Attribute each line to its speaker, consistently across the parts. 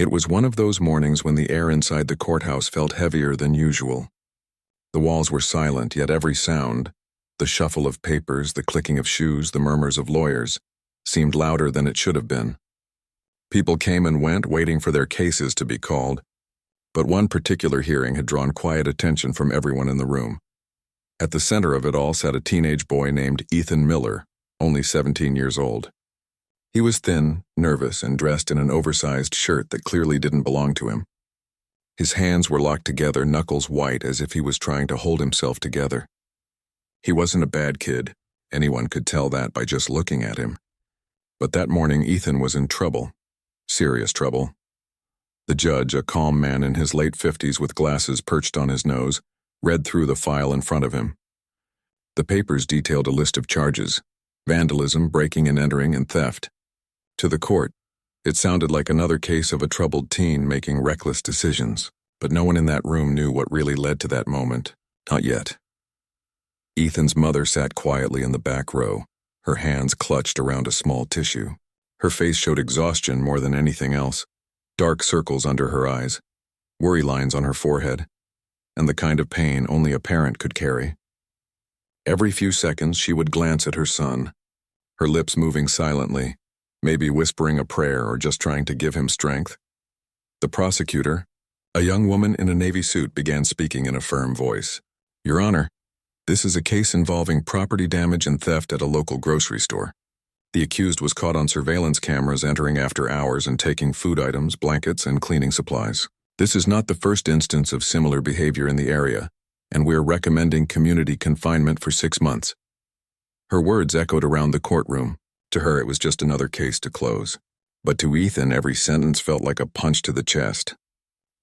Speaker 1: It was one of those mornings when the air inside the courthouse felt heavier than usual. The walls were silent, yet every sound, the shuffle of papers, the clicking of shoes, the murmurs of lawyers, seemed louder than it should have been. People came and went, waiting for their cases to be called, but one particular hearing had drawn quiet attention from everyone in the room. At the center of it all sat a teenage boy named Ethan Miller, only 17 years old. He was thin, nervous, and dressed in an oversized shirt that clearly didn't belong to him. His hands were locked together, knuckles white, as if he was trying to hold himself together. He wasn't a bad kid. Anyone could tell that by just looking at him. But that morning, Ethan was in trouble. Serious trouble. The judge, a calm man in his late 50s with glasses perched on his nose, read through the file in front of him. The papers detailed a list of charges: vandalism, breaking and entering, and theft. To the court, it sounded like another case of a troubled teen making reckless decisions, but no one in that room knew what really led to that moment. Not yet. Ethan's mother sat quietly in the back row, her hands clutched around a small tissue. Her face showed exhaustion more than anything else, dark circles under her eyes, worry lines on her forehead, and the kind of pain only a parent could carry. Every few seconds she would glance at her son, her lips moving silently, maybe whispering a prayer or just trying to give him strength. The prosecutor, a young woman in a navy suit, began speaking in a firm voice. "Your Honor, this is a case involving property damage and theft at a local grocery store. The accused was caught on surveillance cameras entering after hours and taking food items, blankets, and cleaning supplies. This is not the first instance of similar behavior in the area, and we're recommending community confinement for 6 months." Her words echoed around the courtroom. To her, it was just another case to close. But to Ethan, every sentence felt like a punch to the chest.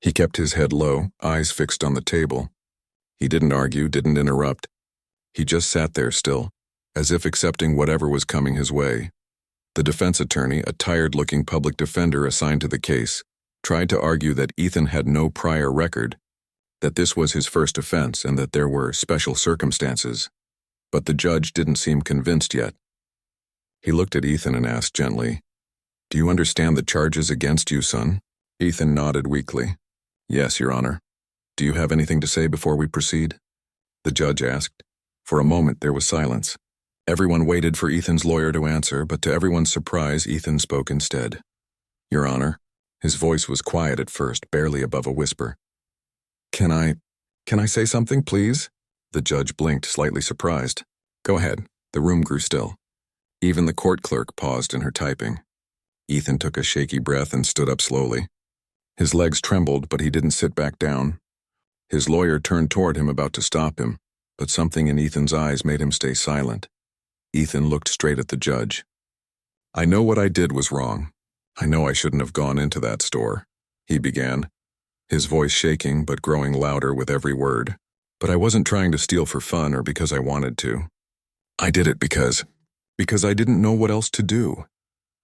Speaker 1: He kept his head low, eyes fixed on the table. He didn't argue, didn't interrupt. He just sat there still, as if accepting whatever was coming his way. The defense attorney, a tired-looking public defender assigned to the case, tried to argue that Ethan had no prior record, that this was his first offense and that there were special circumstances. But the judge didn't seem convinced yet. He looked at Ethan and asked gently, "Do you understand the charges against you, son?" Ethan nodded weakly. "Yes, Your Honor. Do you have anything to say before we proceed?" The judge asked. For a moment there was silence. Everyone waited for Ethan's lawyer to answer, but to everyone's surprise, Ethan spoke instead. "Your Honor." His voice was quiet at first, barely above a whisper. Can I say something, please?" The judge blinked, slightly surprised. "Go ahead." The room grew still. Even the court clerk paused in her typing. Ethan took a shaky breath and stood up slowly. His legs trembled, but he didn't sit back down. His lawyer turned toward him, about to stop him, but something in Ethan's eyes made him stay silent. Ethan looked straight at the judge. "I know what I did was wrong. I know I shouldn't have gone into that store," he began, his voice shaking but growing louder with every word. "But I wasn't trying to steal for fun or because I wanted to. I did it because I didn't know what else to do."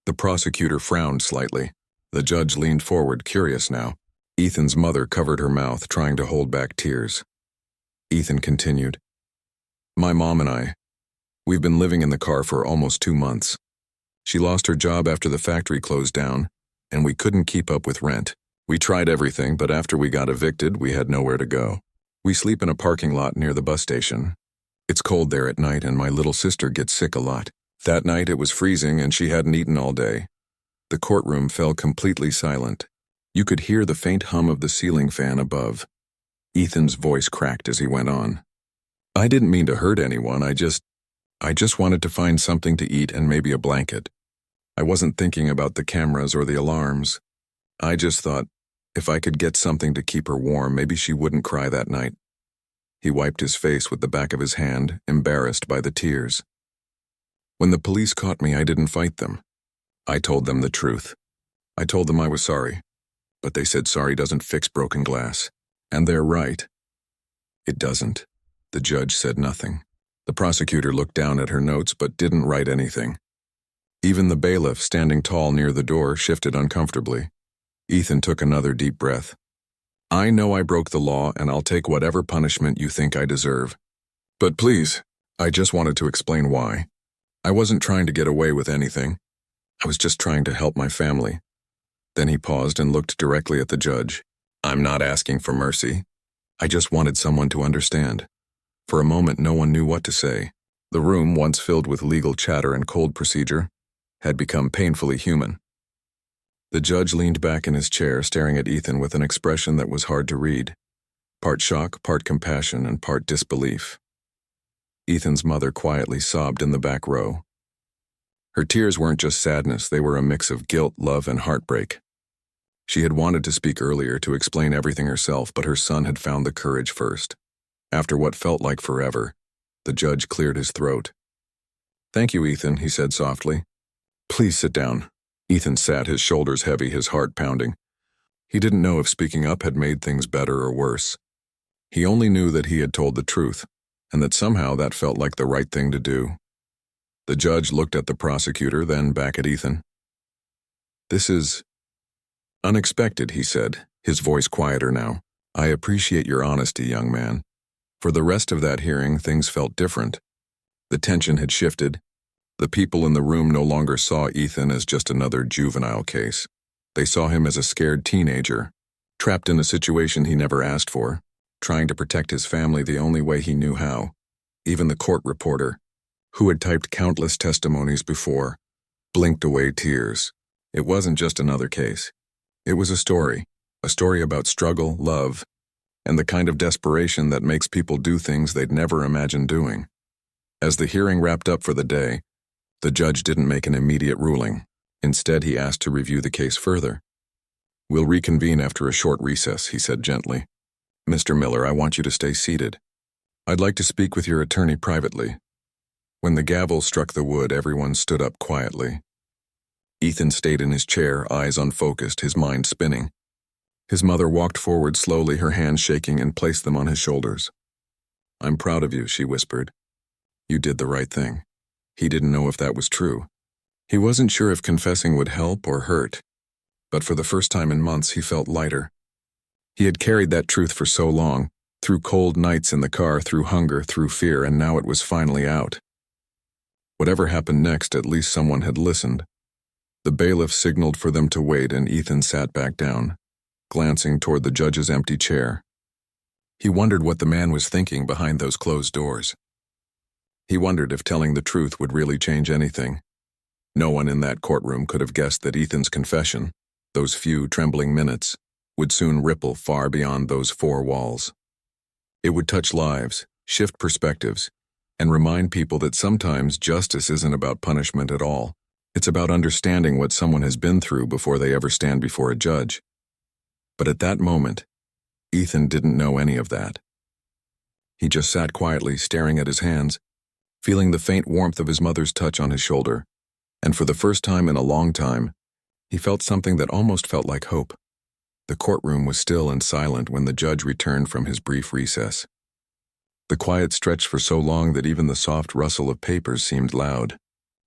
Speaker 1: The prosecutor frowned slightly. The judge leaned forward, curious now. Ethan's mother covered her mouth, trying to hold back tears. Ethan continued, "My mom and we've been living in the car for almost 2 months. She lost her job after the factory closed down, and we couldn't keep up with rent. We tried everything, but after we got evicted, we had nowhere to go. We sleep in a parking lot near the bus station. It's cold there at night, and my little sister gets sick a lot. That night it was freezing, and she hadn't eaten all day." The courtroom fell completely silent. You could hear the faint hum of the ceiling fan above. Ethan's voice cracked as he went on. "I didn't mean to hurt anyone. I just wanted to find something to eat and maybe a blanket. I wasn't thinking about the cameras or the alarms. I just thought, if I could get something to keep her warm, maybe she wouldn't cry that night." He wiped his face with the back of his hand, embarrassed by the tears. "When the police caught me, I didn't fight them. I told them the truth. I told them I was sorry. But they said sorry doesn't fix broken glass. And they're right. It doesn't." The judge said nothing. The prosecutor looked down at her notes but didn't write anything. Even the bailiff, standing tall near the door, shifted uncomfortably. Ethan took another deep breath. "I know I broke the law, and I'll take whatever punishment you think I deserve. But please, I just wanted to explain why. I wasn't trying to get away with anything. I was just trying to help my family. Then he paused and looked directly at the judge. "I'm not asking for mercy. I just wanted someone to understand." For a moment, no one knew what to say. The room, once filled with legal chatter and cold procedure, had become painfully human. The judge leaned back in his chair, staring at Ethan with an expression that was hard to read. Part shock, part compassion, and part disbelief. Ethan's mother quietly sobbed in the back row. Her tears weren't just sadness, they were a mix of guilt, love, and heartbreak. She had wanted to speak earlier, to explain everything herself, but her son had found the courage first. After what felt like forever, the judge cleared his throat. "Thank you, Ethan," he said softly. "Please sit down." Ethan sat, his shoulders heavy, his heart pounding. He didn't know if speaking up had made things better or worse. He only knew that he had told the truth, and that somehow that felt like the right thing to do. The judge looked at the prosecutor, then back at Ethan. "This is unexpected," he said, his voice quieter now. "I appreciate your honesty, young man." For the rest of that hearing, things felt different. The tension had shifted. The people in the room no longer saw Ethan as just another juvenile case. They saw him as a scared teenager, trapped in a situation he never asked for, trying to protect his family the only way he knew how. Even the court reporter, who had typed countless testimonies before, blinked away tears. It wasn't just another case. It was a story about struggle, love, and the kind of desperation that makes people do things they'd never imagined doing. As the hearing wrapped up for the day, the judge didn't make an immediate ruling. Instead, he asked to review the case further. "We'll reconvene after a short recess," he said gently. "Mr. Miller, I want you to stay seated. I'd like to speak with your attorney privately." When the gavel struck the wood, everyone stood up quietly. Ethan stayed in his chair, eyes unfocused, his mind spinning. His mother walked forward slowly, her hands shaking, and placed them on his shoulders. "I'm proud of you," she whispered. "You did the right thing." He didn't know if that was true. He wasn't sure if confessing would help or hurt. But for the first time in months, he felt lighter. He had carried that truth for so long, through cold nights in the car, through hunger, through fear, and now it was finally out. Whatever happened next, at least someone had listened. The bailiff signaled for them to wait, and Ethan sat back down, glancing toward the judge's empty chair. He wondered what the man was thinking behind those closed doors. He wondered if telling the truth would really change anything. No one in that courtroom could have guessed that Ethan's confession, those few trembling minutes, would soon ripple far beyond those four walls. It would touch lives, shift perspectives, and remind people that sometimes justice isn't about punishment at all. It's about understanding what someone has been through before they ever stand before a judge. But at that moment, Ethan didn't know any of that. He just sat quietly, staring at his hands, feeling the faint warmth of his mother's touch on his shoulder, and for the first time in a long time, he felt something that almost felt like hope. The courtroom was still and silent when the judge returned from his brief recess. The quiet stretched for so long that even the soft rustle of papers seemed loud.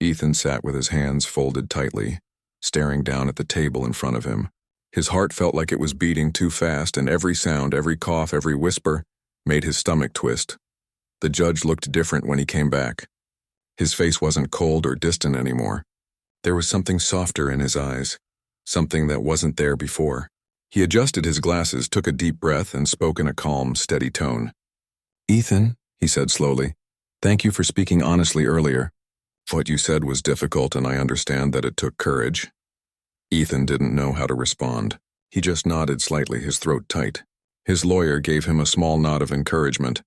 Speaker 1: Ethan sat with his hands folded tightly, staring down at the table in front of him. His heart felt like it was beating too fast, and every sound, every cough, every whisper made his stomach twist. The judge looked different when he came back. His face wasn't cold or distant anymore. There was something softer in his eyes, something that wasn't there before. He adjusted his glasses, took a deep breath, and spoke in a calm, steady tone. "Ethan," he said slowly, "thank you for speaking honestly earlier. What you said was difficult, and I understand that it took courage." Ethan didn't know how to respond. He just nodded slightly, his throat tight. His lawyer gave him a small nod of encouragement,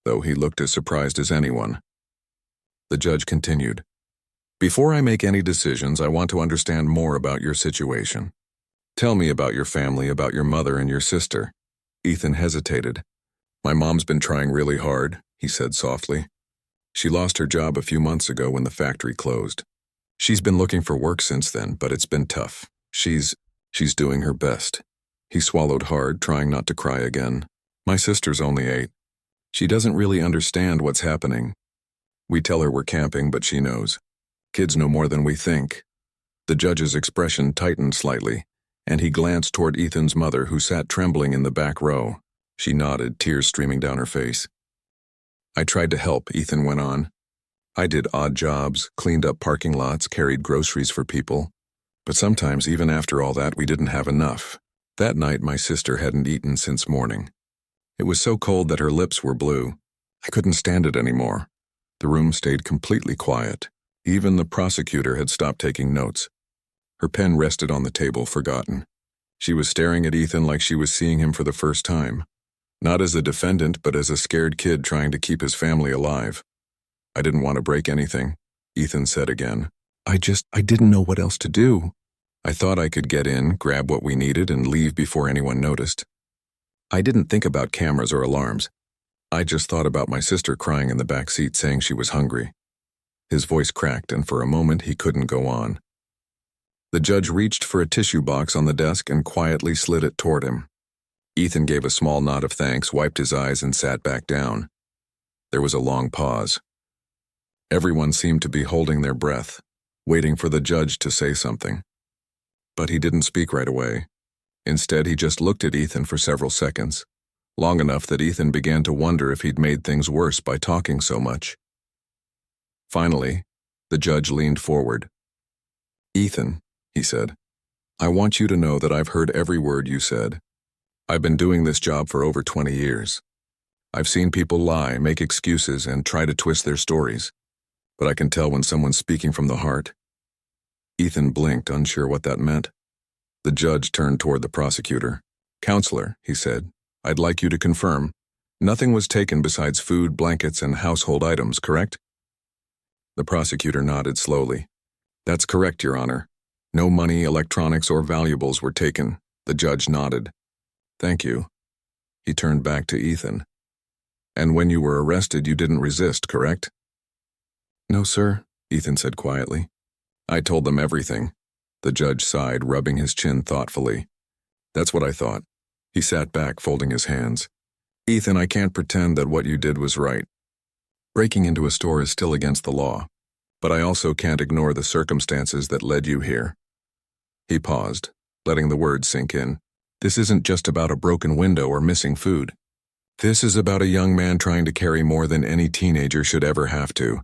Speaker 1: though he looked as surprised as anyone. The judge continued, "Before I make any decisions, I want to understand more about your situation. Tell me about your family, about your mother and your sister." Ethan hesitated. "My mom's been trying really hard," he said softly. "She lost her job a few months ago when the factory closed. She's been looking for work since then, but it's been tough. She's doing her best." He swallowed hard, trying not to cry again. "My sister's only 8. She doesn't really understand what's happening. We tell her we're camping, but she knows. Kids know more than we think." The judge's expression tightened slightly, and he glanced toward Ethan's mother, who sat trembling in the back row. She nodded, tears streaming down her face. "I tried to help," Ethan went on. "I did odd jobs, cleaned up parking lots, carried groceries for people. But sometimes, even after all that, we didn't have enough. That night, my sister hadn't eaten since morning. It was so cold that her lips were blue. I couldn't stand it anymore. The room stayed completely quiet. Even the prosecutor had stopped taking notes. Her pen rested on the table, forgotten. She was staring at Ethan like she was seeing him for the first time. Not as a defendant, but as a scared kid trying to keep his family alive. I didn't want to break anything, Ethan said again. I didn't know what else to do. I thought I could get in, grab what we needed, and leave before anyone noticed. I didn't think about cameras or alarms. I just thought about my sister crying in the back seat saying she was hungry. His voice cracked, and for a moment he couldn't go on. The judge reached for a tissue box on the desk and quietly slid it toward him. Ethan gave a small nod of thanks, wiped his eyes, and sat back down. There was a long pause. Everyone seemed to be holding their breath, waiting for the judge to say something. But he didn't speak right away. Instead, he just looked at Ethan for several seconds, long enough that Ethan began to wonder if he'd made things worse by talking so much. Finally, the judge leaned forward. Ethan, he said, I want you to know that I've heard every word you said. I've been doing this job for over 20 years. I've seen people lie, make excuses, and try to twist their stories. But I can tell when someone's speaking from the heart. Ethan blinked, unsure what that meant. The judge turned toward the prosecutor. Counselor, he said, I'd like you to confirm. Nothing was taken besides food, blankets, and household items, correct? The prosecutor nodded slowly. That's correct, Your Honor. No money, electronics, or valuables were taken. The judge nodded. Thank you. He turned back to Ethan. And when you were arrested, you didn't resist, correct? No, sir, Ethan said quietly. I told them everything. The judge sighed, rubbing his chin thoughtfully. That's what I thought. He sat back, folding his hands. Ethan, I can't pretend that what you did was right. Breaking into a store is still against the law, but I also can't ignore the circumstances that led you here. He paused, letting the words sink in. This isn't just about a broken window or missing food. This is about a young man trying to carry more than any teenager should ever have to.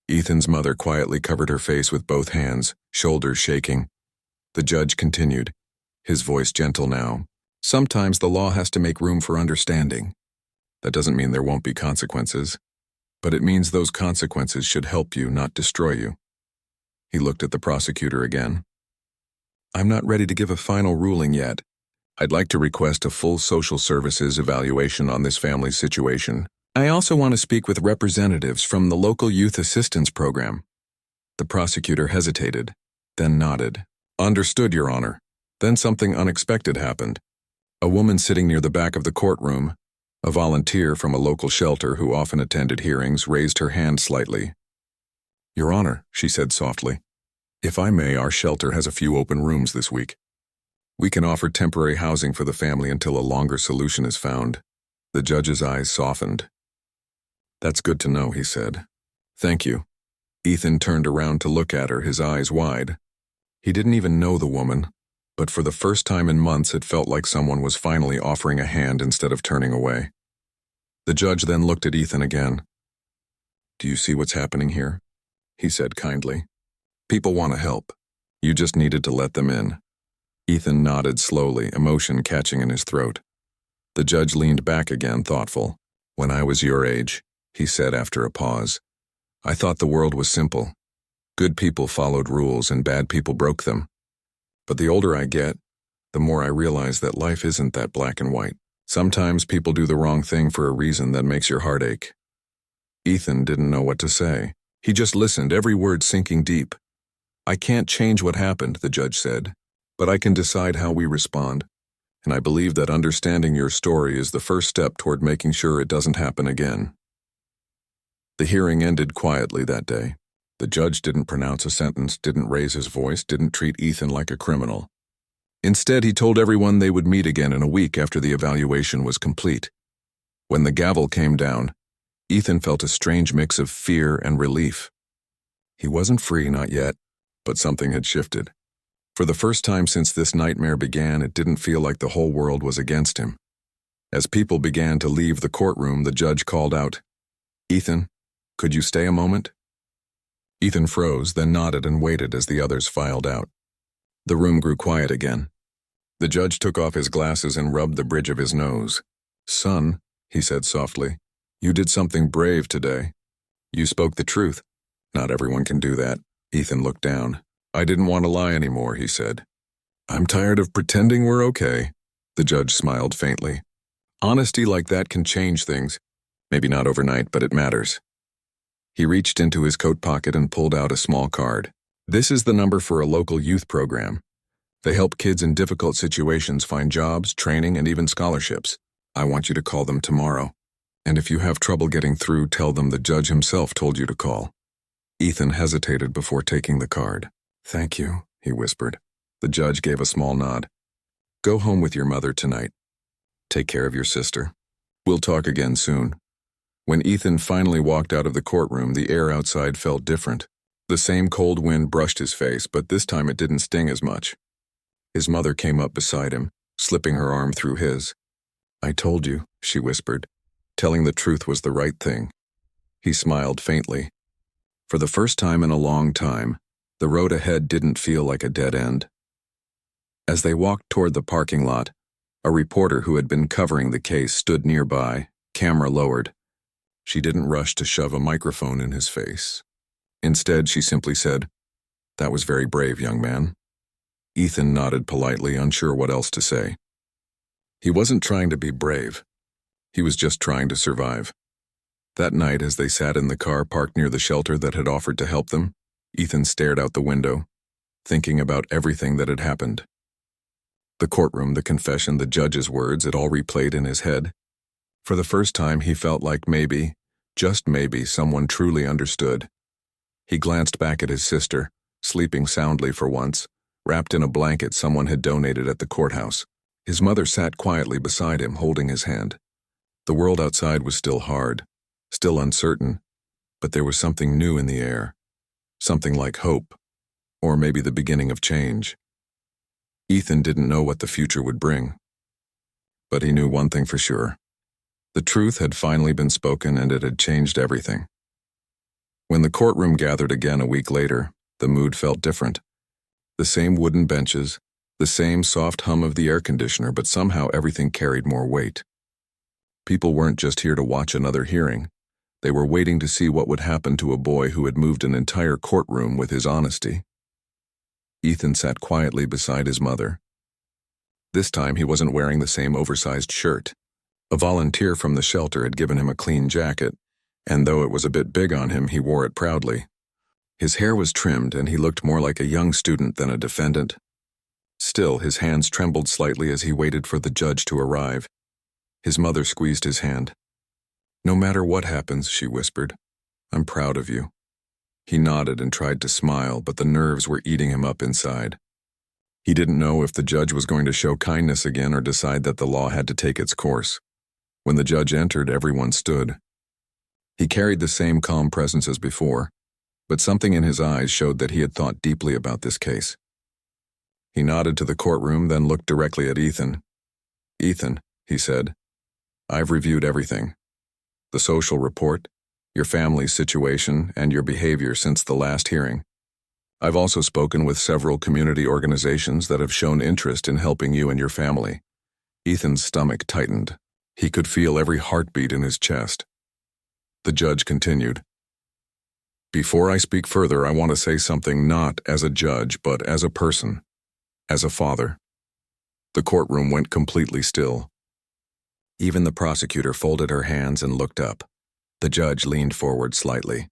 Speaker 1: Ethan's mother quietly covered her face with both hands, shoulders shaking. The judge continued, his voice gentle now. Sometimes the law has to make room for understanding. That doesn't mean there won't be consequences, but it means those consequences should help you, not destroy you. He looked at the prosecutor again. I'm not ready to give a final ruling yet. I'd like to request a full social services evaluation on this family's situation. I also want to speak with representatives from the local youth assistance program. The prosecutor hesitated, then nodded. Understood, Your Honor. Then something unexpected happened. A woman sitting near the back of the courtroom, a volunteer from a local shelter who often attended hearings, raised her hand slightly. Your Honor, she said softly, if I may, our shelter has a few open rooms this week. We can offer temporary housing for the family until a longer solution is found. The judge's eyes softened. That's good to know, he said. Thank you. Ethan turned around to look at her, his eyes wide. He didn't even know the woman, but for the first time in months it felt like someone was finally offering a hand instead of turning away. The judge then looked at Ethan again. Do you see what's happening here? He said kindly. People want to help. You just needed to let them in. Ethan nodded slowly, emotion catching in his throat. The judge leaned back again, thoughtful. When I was your age, he said after a pause, I thought the world was simple. Good people followed rules and bad people broke them. But the older I get, the more I realize that life isn't that black and white. Sometimes people do the wrong thing for a reason that makes your heart ache. Ethan didn't know what to say. He just listened, every word sinking deep. I can't change what happened, the judge said, but I can decide how we respond. And I believe that understanding your story is the first step toward making sure it doesn't happen again. The hearing ended quietly that day. The judge didn't pronounce a sentence, didn't raise his voice, didn't treat Ethan like a criminal. Instead, he told everyone they would meet again in a week after the evaluation was complete. When the gavel came down, Ethan felt a strange mix of fear and relief. He wasn't free, not yet, but something had shifted. For the first time since this nightmare began, it didn't feel like the whole world was against him. As people began to leave the courtroom, the judge called out, Ethan, could you stay a moment? Ethan froze, then nodded and waited as the others filed out. The room grew quiet again. The judge took off his glasses and rubbed the bridge of his nose. "Son," he said softly, "you did something brave today. You spoke the truth. Not everyone can do that." Ethan looked down. "I didn't want to lie anymore," he said. "I'm tired of pretending we're okay." The judge smiled faintly. "Honesty like that can change things. Maybe not overnight, but it matters." He reached into his coat pocket and pulled out a small card. "This is the number for a local youth program. They help kids in difficult situations find jobs, training, and even scholarships. I want you to call them tomorrow. And if you have trouble getting through, tell them the judge himself told you to call." Ethan hesitated before taking the card. "Thank you," he whispered. The judge gave a small nod. "Go home with your mother tonight. Take care of your sister. We'll talk again soon." When Ethan finally walked out of the courtroom, the air outside felt different. The same cold wind brushed his face, but this time it didn't sting as much. His mother came up beside him, slipping her arm through his. "I told you," she whispered. Telling the truth was the right thing. He smiled faintly. For the first time in a long time, the road ahead didn't feel like a dead end. As they walked toward the parking lot, a reporter who had been covering the case stood nearby, camera lowered. She didn't rush to shove a microphone in his face. Instead, she simply said, "That was very brave, young man." Ethan nodded politely, unsure what else to say. He wasn't trying to be brave. He was just trying to survive. That night, as they sat in the car parked near the shelter that had offered to help them, Ethan stared out the window, thinking about everything that had happened. The courtroom, the confession, the judge's words, it all replayed in his head. For the first time, he felt like maybe, just maybe, someone truly understood. He glanced back at his sister, sleeping soundly for once, wrapped in a blanket someone had donated at the courthouse. His mother sat quietly beside him, holding his hand. The world outside was still hard, still uncertain, but there was something new in the air, something like hope, or maybe the beginning of change. Ethan didn't know what the future would bring, but he knew one thing for sure. The truth had finally been spoken, and it had changed everything. When the courtroom gathered again a week later, the mood felt different. The same wooden benches, the same soft hum of the air conditioner, but somehow everything carried more weight. People weren't just here to watch another hearing. They were waiting to see what would happen to a boy who had moved an entire courtroom with his honesty. Ethan sat quietly beside his mother. This time he wasn't wearing the same oversized shirt. A volunteer from the shelter had given him a clean jacket, and though it was a bit big on him, he wore it proudly. His hair was trimmed, and he looked more like a young student than a defendant. Still, his hands trembled slightly as he waited for the judge to arrive. His mother squeezed his hand. "No matter what happens," she whispered, "I'm proud of you." He nodded and tried to smile, but the nerves were eating him up inside. He didn't know if the judge was going to show kindness again or decide that the law had to take its course. When the judge entered, everyone stood. He carried the same calm presence as before, but something in his eyes showed that he had thought deeply about this case. He nodded to the courtroom, then looked directly at Ethan. "Ethan," he said, "I've reviewed everything. The social report, your family's situation, and your behavior since the last hearing. I've also spoken with several community organizations that have shown interest in helping you and your family." Ethan's stomach tightened. He could feel every heartbeat in his chest. The judge continued, "Before I speak further, I want to say something not as a judge, but as a person, as a father." The courtroom went completely still. Even the prosecutor folded her hands and looked up. The judge leaned forward slightly.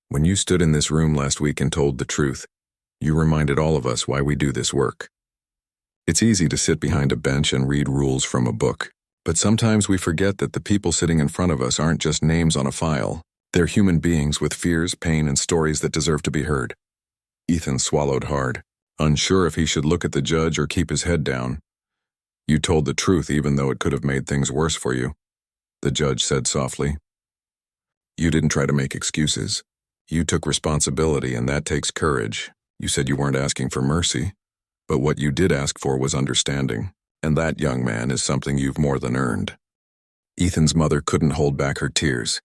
Speaker 1: "When you stood in this room last week and told the truth, you reminded all of us why we do this work. It's easy to sit behind a bench and read rules from a book, but sometimes we forget that the people sitting in front of us aren't just names on a file. They're human beings with fears, pain, and stories that deserve to be heard." Ethan swallowed hard, unsure if he should look at the judge or keep his head down. "You told the truth even though it could have made things worse for you," the judge said softly. "You didn't try to make excuses. You took responsibility, and that takes courage. You said you weren't asking for mercy, but what you did ask for was understanding, and that, young man, is something you've more than earned." Ethan's mother couldn't hold back her tears.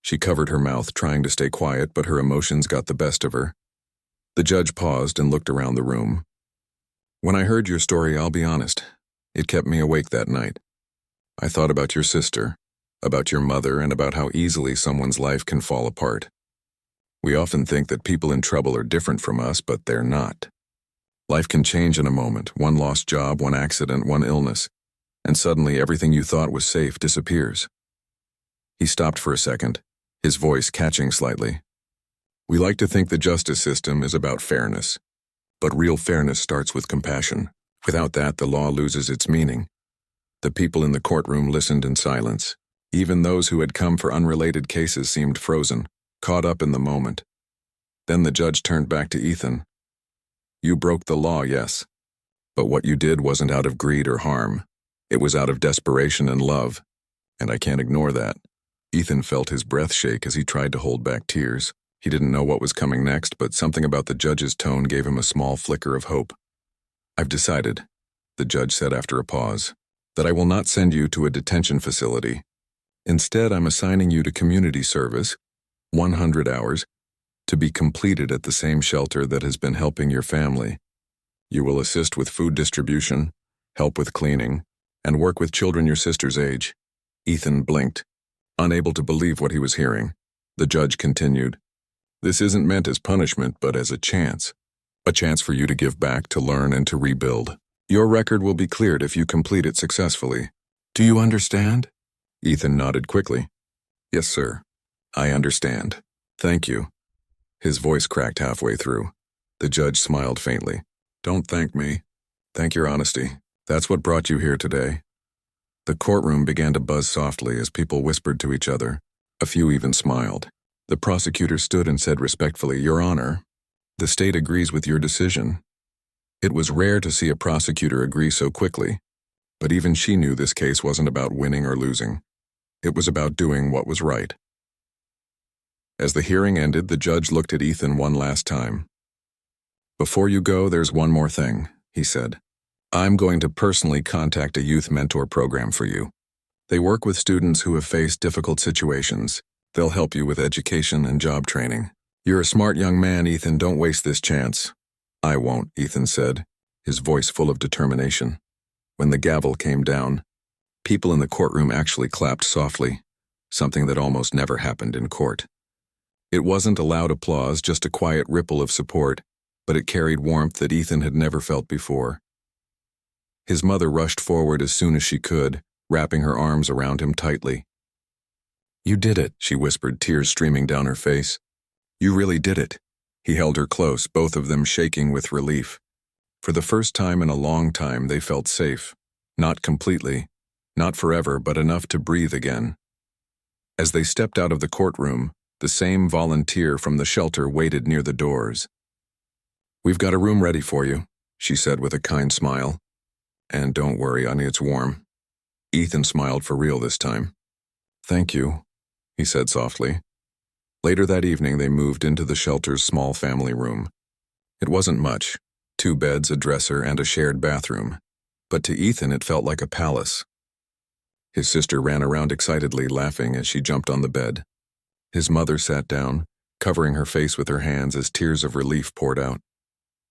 Speaker 1: She covered her mouth, trying to stay quiet, but her emotions got the best of her. The judge paused and looked around the room. When I heard your story, I'll be honest, it kept me awake that night. I thought about your sister, about your mother, and about how easily someone's life can fall apart. We often think that people in trouble are different from us, but they're not. Life can change in a moment, one lost job, one accident, one illness, and suddenly everything you thought was safe disappears. He stopped for a second, his voice catching slightly. We like to think the justice system is about fairness, but real fairness starts with compassion. Without that, the law loses its meaning. The people in the courtroom listened in silence. Even those who had come for unrelated cases seemed frozen, caught up in the moment. Then the judge turned back to Ethan. You broke the law, yes, but what you did wasn't out of greed or harm. It was out of desperation and love, and I can't ignore that. Ethan felt his breath shake as he tried to hold back tears. He didn't know what was coming next, but something about the judge's tone gave him a small flicker of hope. I've decided, the judge said after a pause, that I will not send you to a detention facility. Instead, I'm assigning you to community service, 100 hours, to be completed at the same shelter that has been helping your family. You will assist with food distribution, help with cleaning, and work with children your sister's age. Ethan blinked, unable to believe what he was hearing. The judge continued, This isn't meant as punishment, but as a chance for you to give back, to learn, and to rebuild. Your record will be cleared if you complete it successfully. Do you understand? Ethan nodded quickly. Yes, sir. I understand. Thank you. His voice cracked halfway through. The judge smiled faintly. Don't thank me. Thank your honesty. That's what brought you here today. The courtroom began to buzz softly as people whispered to each other. A few even smiled. The prosecutor stood and said respectfully, Your Honor, the state agrees with your decision. It was rare to see a prosecutor agree so quickly, but even she knew this case wasn't about winning or losing. It was about doing what was right. As the hearing ended, the judge looked at Ethan one last time. Before you go, there's one more thing, he said. I'm going to personally contact a youth mentor program for you. They work with students who have faced difficult situations. They'll help you with education and job training. You're a smart young man, Ethan. Don't waste this chance. I won't, Ethan said, his voice full of determination. When the gavel came down, people in the courtroom actually clapped softly, something that almost never happened in court. It wasn't a loud applause, just a quiet ripple of support, but it carried warmth that Ethan had never felt before. His mother rushed forward as soon as she could, wrapping her arms around him tightly. You did it, she whispered, tears streaming down her face. You really did it. He held her close, both of them shaking with relief. For the first time in a long time, they felt safe. Not completely, not forever, but enough to breathe again. As they stepped out of the courtroom, the same volunteer from the shelter waited near the doors. We've got a room ready for you, she said with a kind smile. And don't worry, honey, it's warm. Ethan smiled for real this time. Thank you, he said softly. Later that evening, they moved into the shelter's small family room. It wasn't much, 2 beds, a dresser, and a shared bathroom. But to Ethan, it felt like a palace. His sister ran around excitedly, laughing as she jumped on the bed. His mother sat down, covering her face with her hands as tears of relief poured out.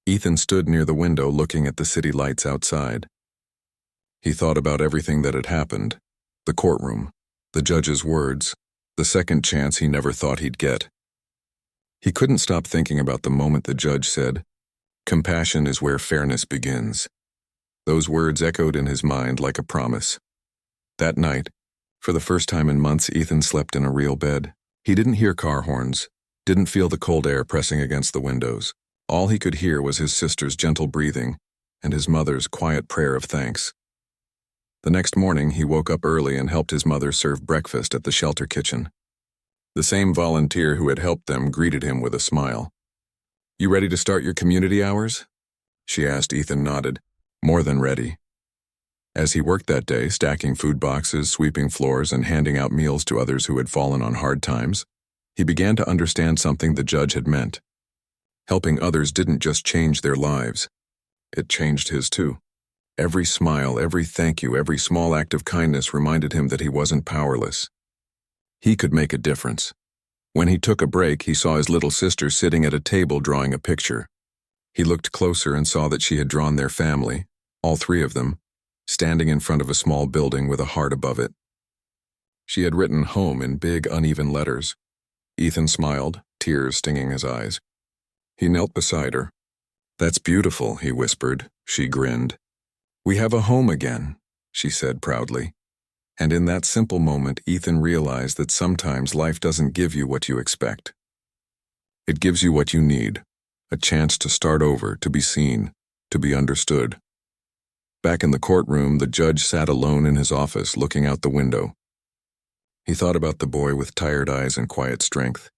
Speaker 1: Ethan stood near the window looking at the city lights outside. He thought about everything that had happened, the courtroom, the judge's words, the second chance he never thought he'd get. He couldn't stop thinking about the moment the judge said, "Compassion is where fairness begins." Those words echoed in his mind like a promise. That night, for the first time in months, Ethan slept in a real bed. He didn't hear car horns, didn't feel the cold air pressing against the windows. All he could hear was his sister's gentle breathing and his mother's quiet prayer of thanks. The next morning, he woke up early and helped his mother serve breakfast at the shelter kitchen. The same volunteer who had helped them greeted him with a smile. You ready to start your community hours? She asked. Ethan nodded. More than ready. As he worked that day, stacking food boxes, sweeping floors, and handing out meals to others who had fallen on hard times, he began to understand something the judge had meant. Helping others didn't just change their lives. It changed his too. Every smile, every thank you, every small act of kindness reminded him that he wasn't powerless. He could make a difference. When he took a break, he saw his little sister sitting at a table drawing a picture. He looked closer and saw that she had drawn their family, all three of them, standing in front of a small building with a heart above it. She had written home in big, uneven letters. Ethan smiled, tears stinging his eyes. He knelt beside her. "That's beautiful," he whispered. She grinned. "We have a home again," she said proudly. And in that simple moment, Ethan realized that sometimes life doesn't give you what you expect. It gives you what you need, a chance to start over, to be seen, to be understood. Back in the courtroom, the judge sat alone in his office, looking out the window. He thought about the boy with tired eyes and quiet strength.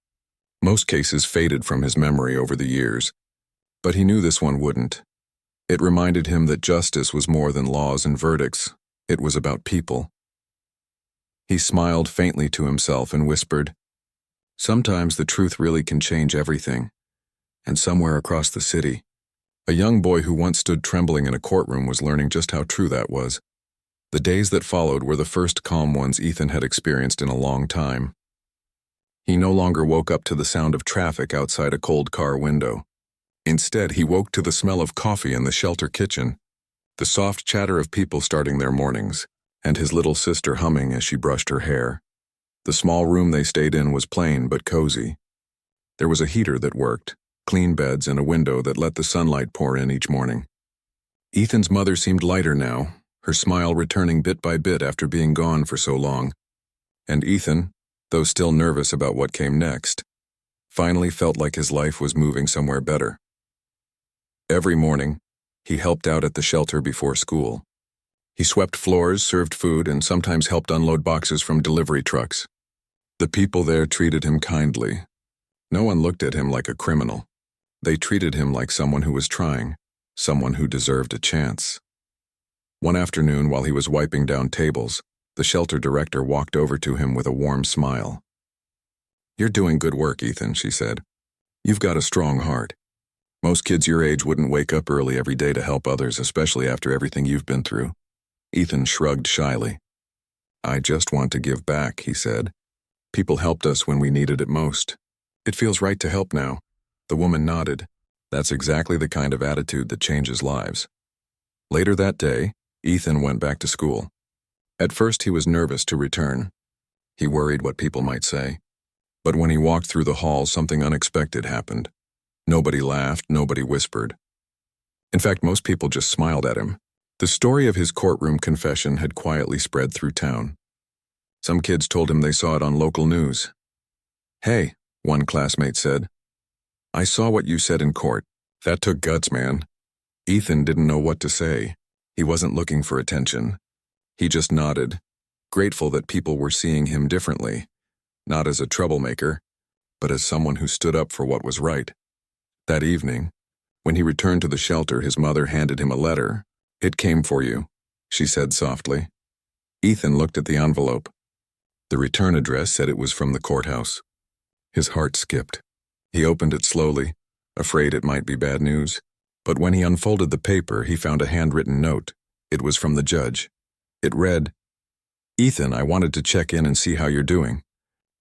Speaker 1: Most cases faded from his memory over the years, but he knew this one wouldn't. It reminded him that justice was more than laws and verdicts. It was about people. He smiled faintly to himself and whispered, "Sometimes the truth really can change everything." And somewhere across the city, a young boy who once stood trembling in a courtroom was learning just how true that was. The days that followed were the first calm ones Ethan had experienced in a long time. He no longer woke up to the sound of traffic outside a cold car window. Instead, he woke to the smell of coffee in the shelter kitchen, the soft chatter of people starting their mornings, and his little sister humming as she brushed her hair. The small room they stayed in was plain but cozy. There was a heater that worked, clean beds, and a window that let the sunlight pour in each morning. Ethan's mother seemed lighter now, her smile returning bit by bit after being gone for so long. And Ethan, though still nervous about what came next, finally felt like his life was moving somewhere better. Every morning, he helped out at the shelter before school. He swept floors, served food, and sometimes helped unload boxes from delivery trucks. The people there treated him kindly. No one looked at him like a criminal. They treated him like someone who was trying, someone who deserved a chance. One afternoon, while he was wiping down tables, the shelter director walked over to him with a warm smile. "You're doing good work, Ethan," she said. "You've got a strong heart. Most kids your age wouldn't wake up early every day to help others, especially after everything you've been through." Ethan shrugged shyly. "I just want to give back," he said. "People helped us when we needed it most. It feels right to help now." The woman nodded. "That's exactly the kind of attitude that changes lives." Later that day, Ethan went back to school. At first, he was nervous to return. He worried what people might say. But when he walked through the hall, something unexpected happened. Nobody laughed, nobody whispered. In fact, most people just smiled at him. The story of his courtroom confession had quietly spread through town. Some kids told him they saw it on local news. "Hey," one classmate said, "I saw what you said in court. That took guts, man." Ethan didn't know what to say. He wasn't looking for attention. He just nodded, grateful that people were seeing him differently, not as a troublemaker, but as someone who stood up for what was right. That evening, when he returned to the shelter, his mother handed him a letter. "It came for you," she said softly. Ethan looked at the envelope. The return address said it was from the courthouse. His heart skipped. He opened it slowly, afraid it might be bad news. But when he unfolded the paper, he found a handwritten note. It was from the judge. It read, "Ethan, I wanted to check in and see how you're doing.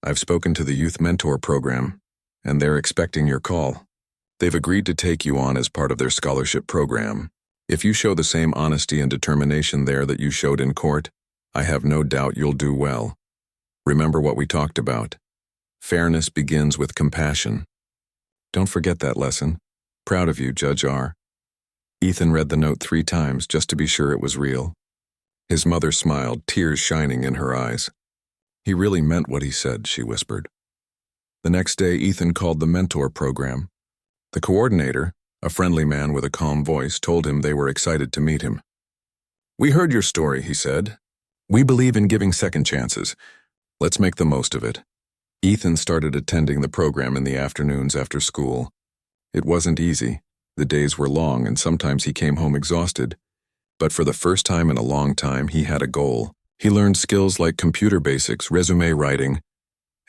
Speaker 1: I've spoken to the Youth Mentor program, and they're expecting your call. They've agreed to take you on as part of their scholarship program. If you show the same honesty and determination there that you showed in court, I have no doubt you'll do well. Remember what we talked about. Fairness begins with compassion. Don't forget that lesson. Proud of you, Judge R." Ethan read the note 3 times just to be sure it was real. His mother smiled, tears shining in her eyes. "He really meant what he said," she whispered. The next day, Ethan called the mentor program. The coordinator, a friendly man with a calm voice, told him they were excited to meet him. "We heard your story," he said. "We believe in giving second chances. Let's make the most of it." Ethan started attending the program in the afternoons after school. It wasn't easy. The days were long, and sometimes he came home exhausted. But for the first time in a long time, he had a goal. He learned skills like computer basics, resume writing,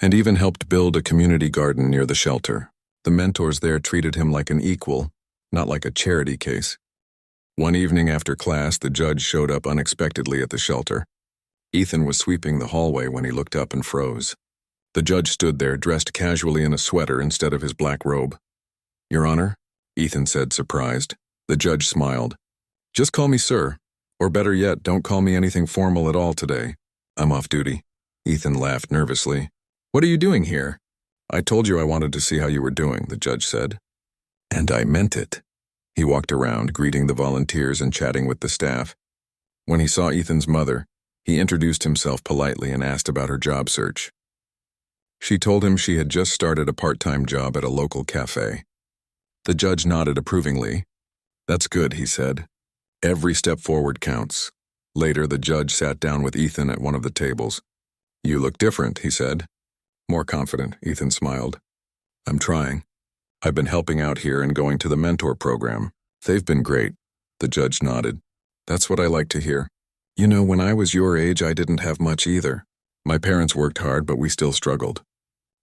Speaker 1: and even helped build a community garden near the shelter. The mentors there treated him like an equal, not like a charity case. One evening after class, the judge showed up unexpectedly at the shelter. Ethan was sweeping the hallway when he looked up and froze. The judge stood there, dressed casually in a sweater instead of his black robe. "Your Honor, Ethan said, surprised. The judge smiled. Just call me sir. Or better yet, don't call me anything formal at all today. I'm off duty. Ethan laughed nervously. What are you doing here? I told you I wanted to see how you were doing, the judge said. And I meant it. He walked around, greeting the volunteers and chatting with the staff. When he saw Ethan's mother, he introduced himself politely and asked about her job search. She told him she had just started a part-time job at a local cafe. The judge nodded approvingly. That's good, he said. Every step forward counts. Later, the judge sat down with Ethan at one of the tables. You look different, he said. More confident, Ethan smiled. I'm trying. I've been helping out here and going to the mentor program. They've been great. The judge nodded. That's what I like to hear. You know, when I was your age, I didn't have much either. My parents worked hard, but we still struggled.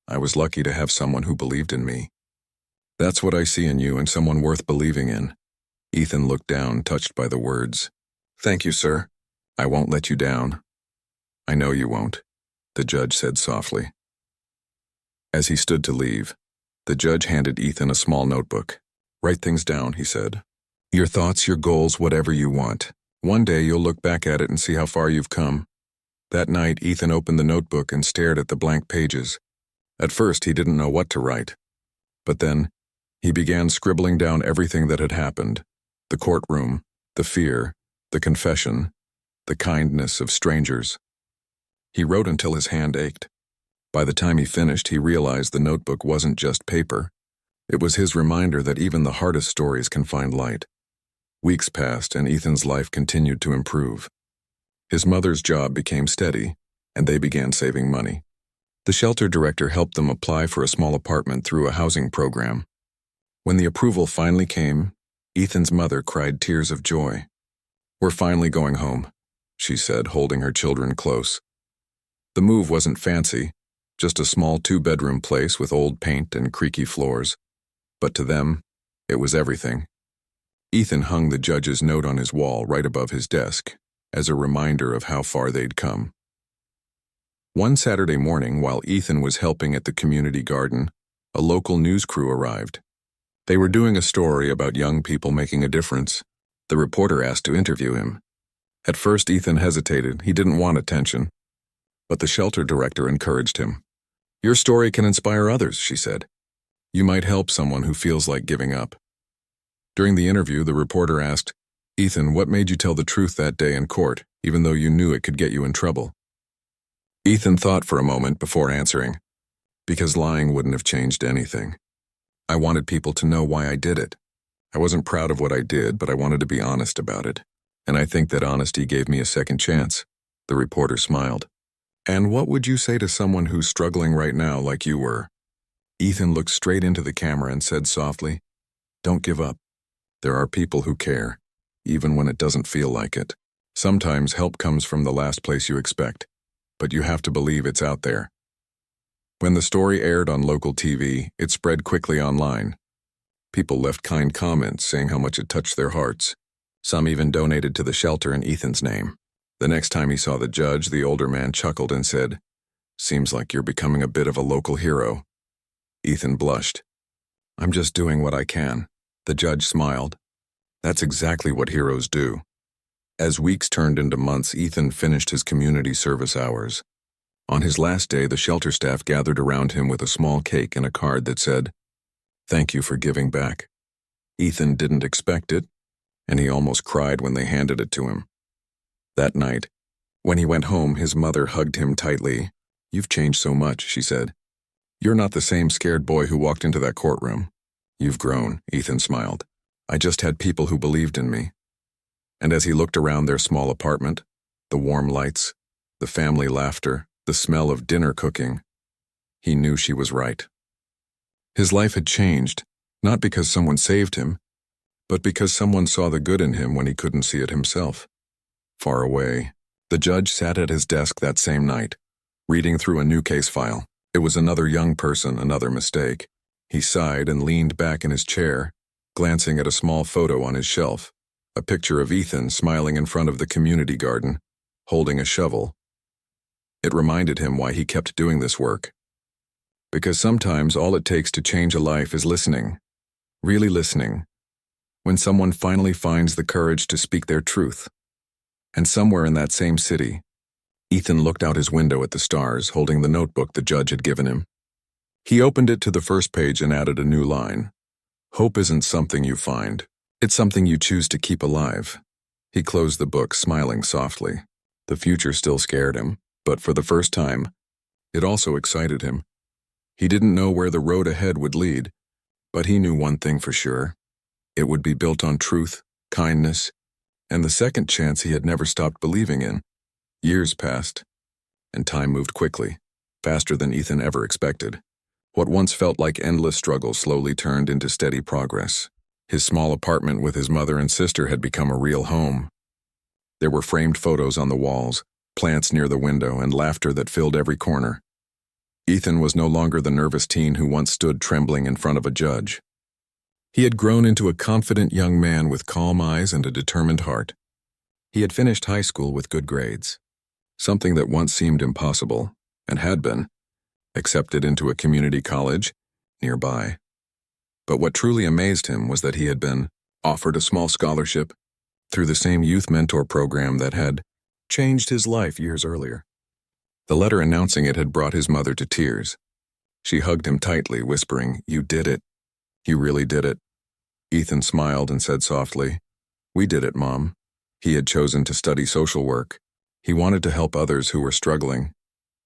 Speaker 1: I was lucky to have someone who believed in me. That's what I see in you and someone worth believing in. Ethan looked down, touched by the words. Thank you, sir. I won't let you down. I know you won't, the judge said softly. As he stood to leave, the judge handed Ethan a small notebook. Write things down, he said. Your thoughts, your goals, whatever you want. One day you'll look back at it and see how far you've come. That night, Ethan opened the notebook and stared at the blank pages. At first, he didn't know what to write. But then, he began scribbling down everything that had happened. The courtroom, the fear, the confession, the kindness of strangers. He wrote until his hand ached. By the time he finished, he realized the notebook wasn't just paper. It was his reminder that even the hardest stories can find light. Weeks passed, and Ethan's life continued to improve. His mother's job became steady, and they began saving money. The shelter director helped them apply for a small apartment through a housing program. When the approval finally came, Ethan's mother cried tears of joy. We're finally going home, she said, holding her children close. The move wasn't fancy, just a small 2-bedroom place with old paint and creaky floors. But to them, it was everything. Ethan hung the judge's note on his wall right above his desk, as a reminder of how far they'd come. One Saturday morning, while Ethan was helping at the community garden, a local news crew arrived. They were doing a story about young people making a difference. The reporter asked to interview him. At first, Ethan hesitated. He didn't want attention. But the shelter director encouraged him. Your story can inspire others, she said. You might help someone who feels like giving up. During the interview, the reporter asked, Ethan, what made you tell the truth that day in court, even though you knew it could get you in trouble? Ethan thought for a moment before answering. Because lying wouldn't have changed anything. I wanted people to know why I did it. I wasn't proud of what I did, but I wanted to be honest about it. And I think that honesty gave me a second chance. The reporter smiled. And what would you say to someone who's struggling right now like you were? Ethan looked straight into the camera and said softly, Don't give up. There are people who care, even when it doesn't feel like it. Sometimes help comes from the last place you expect, but you have to believe it's out there. When the story aired on local TV, it spread quickly online. People left kind comments saying how much it touched their hearts. Some even donated to the shelter in Ethan's name. The next time he saw the judge, the older man chuckled and said, Seems like you're becoming a bit of a local hero. Ethan blushed. I'm just doing what I can. The judge smiled. That's exactly what heroes do. As weeks turned into months, Ethan finished his community service hours. On his last day, the shelter staff gathered around him with a small cake and a card that said, Thank you for giving back. Ethan didn't expect it, and he almost cried when they handed it to him. That night, when he went home, his mother hugged him tightly. You've changed so much, she said. You're not the same scared boy who walked into that courtroom. You've grown, Ethan smiled. I just had people who believed in me. And as he looked around their small apartment, the warm lights, the family laughter, the smell of dinner cooking, he knew she was right. His life had changed, not because someone saved him, but because someone saw the good in him when he couldn't see it himself. Far away, the judge sat at his desk that same night, reading through a new case file. It was another young person, another mistake. He sighed and leaned back in his chair, glancing at a small photo on his shelf, a picture of Ethan smiling in front of the community garden, holding a shovel. It reminded him why he kept doing this work. Because sometimes all it takes to change a life is listening. Really listening. When someone finally finds the courage to speak their truth. And somewhere in that same city, Ethan looked out his window at the stars, holding the notebook the judge had given him. He opened it to the first page and added a new line. Hope isn't something you find. It's something you choose to keep alive. He closed the book, smiling softly. The future still scared him, but for the first time, it also excited him. He didn't know where the road ahead would lead, but he knew one thing for sure. It would be built on truth, kindness, and the second chance he had never stopped believing in. Years passed, and time moved quickly, faster than Ethan ever expected. What once felt like endless struggle slowly turned into steady progress. His small apartment with his mother and sister had become a real home. There were framed photos on the walls, plants near the window, and laughter that filled every corner. Ethan was no longer the nervous teen who once stood trembling in front of a judge. He had grown into a confident young man with calm eyes and a determined heart. He had finished high school with good grades, something that once seemed impossible, and had been, accepted into a community college nearby. But what truly amazed him was that he had been offered a small scholarship through the same youth mentor program that had changed his life years earlier. The letter announcing it had brought his mother to tears. She hugged him tightly, whispering, "You did it. You really did it." Ethan smiled and said softly, "We did it, Mom." He had chosen to study social work. He wanted to help others who were struggling,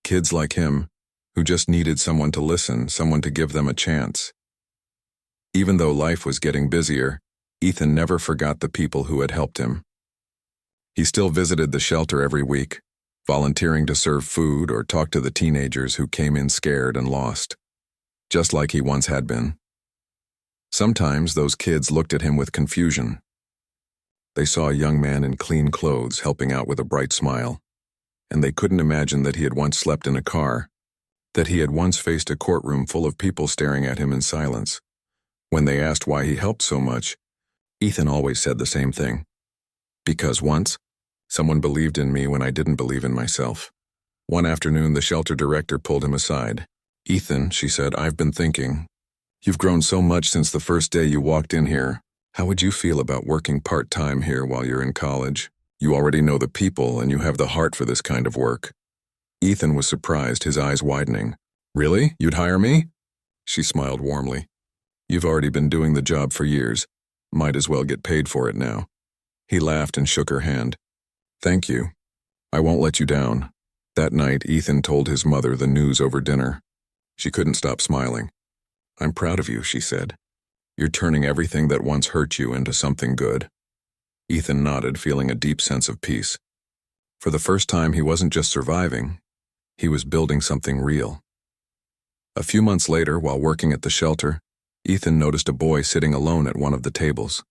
Speaker 1: kids like him, who just needed someone to listen, someone to give them a chance. Even though life was getting busier, Ethan never forgot the people who had helped him. He still visited the shelter every week, volunteering to serve food or talk to the teenagers who came in scared and lost, just like he once had been. Sometimes those kids looked at him with confusion. They saw a young man in clean clothes helping out with a bright smile, and they couldn't imagine that he had once slept in a car, that he had once faced a courtroom full of people staring at him in silence. When they asked why he helped so much, Ethan always said the same thing. "Because once, someone believed in me when I didn't believe in myself." One afternoon, the shelter director pulled him aside. "Ethan," she said, "I've been thinking. You've grown so much since the first day you walked in here. How would you feel about working part-time here while you're in college? You already know the people and you have the heart for this kind of work." Ethan was surprised, his eyes widening. "Really? You'd hire me?" She smiled warmly. "You've already been doing the job for years. Might as well get paid for it now." He laughed and shook her hand. "Thank you. I won't let you down." That night, Ethan told his mother the news over dinner. She couldn't stop smiling. "I'm proud of you," she said. "You're turning everything that once hurt you into something good." Ethan nodded, feeling a deep sense of peace. For the first time, he wasn't just surviving. He was building something real. A few months later, while working at the shelter, Ethan noticed a boy sitting alone at one of the tables.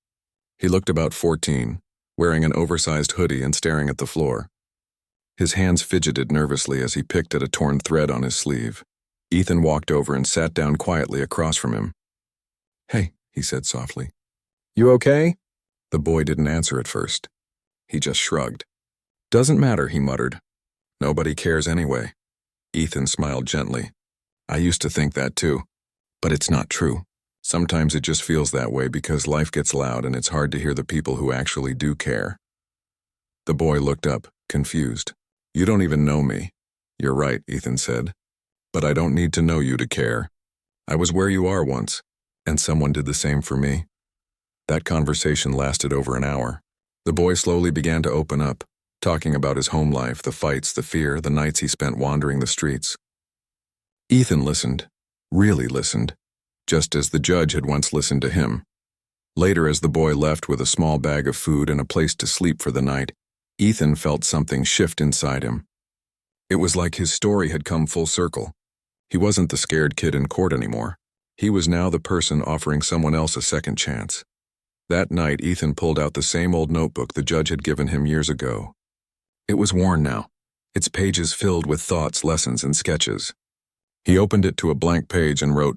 Speaker 1: He looked about 14, wearing an oversized hoodie and staring at the floor. His hands fidgeted nervously as he picked at a torn thread on his sleeve. Ethan walked over and sat down quietly across from him. "Hey," he said softly. "You okay?" The boy didn't answer at first. He just shrugged. "Doesn't matter," he muttered. "Nobody cares anyway." Ethan smiled gently. "I used to think that too, but it's not true. Sometimes it just feels that way because life gets loud and it's hard to hear the people who actually do care." The boy looked up, confused. "You don't even know me." "You're right," Ethan said. "But I don't need to know you to care. I was where you are once, and someone did the same for me." That conversation lasted over an hour. The boy slowly began to open up, talking about his home life, the fights, the fear, the nights he spent wandering the streets. Ethan listened, really listened, just as the judge had once listened to him. Later, as the boy left with a small bag of food and a place to sleep for the night, Ethan felt something shift inside him. It was like his story had come full circle. He wasn't the scared kid in court anymore. He was now the person offering someone else a second chance. That night, Ethan pulled out the same old notebook the judge had given him years ago. It was worn now, its pages filled with thoughts, lessons, and sketches. He opened it to a blank page and wrote,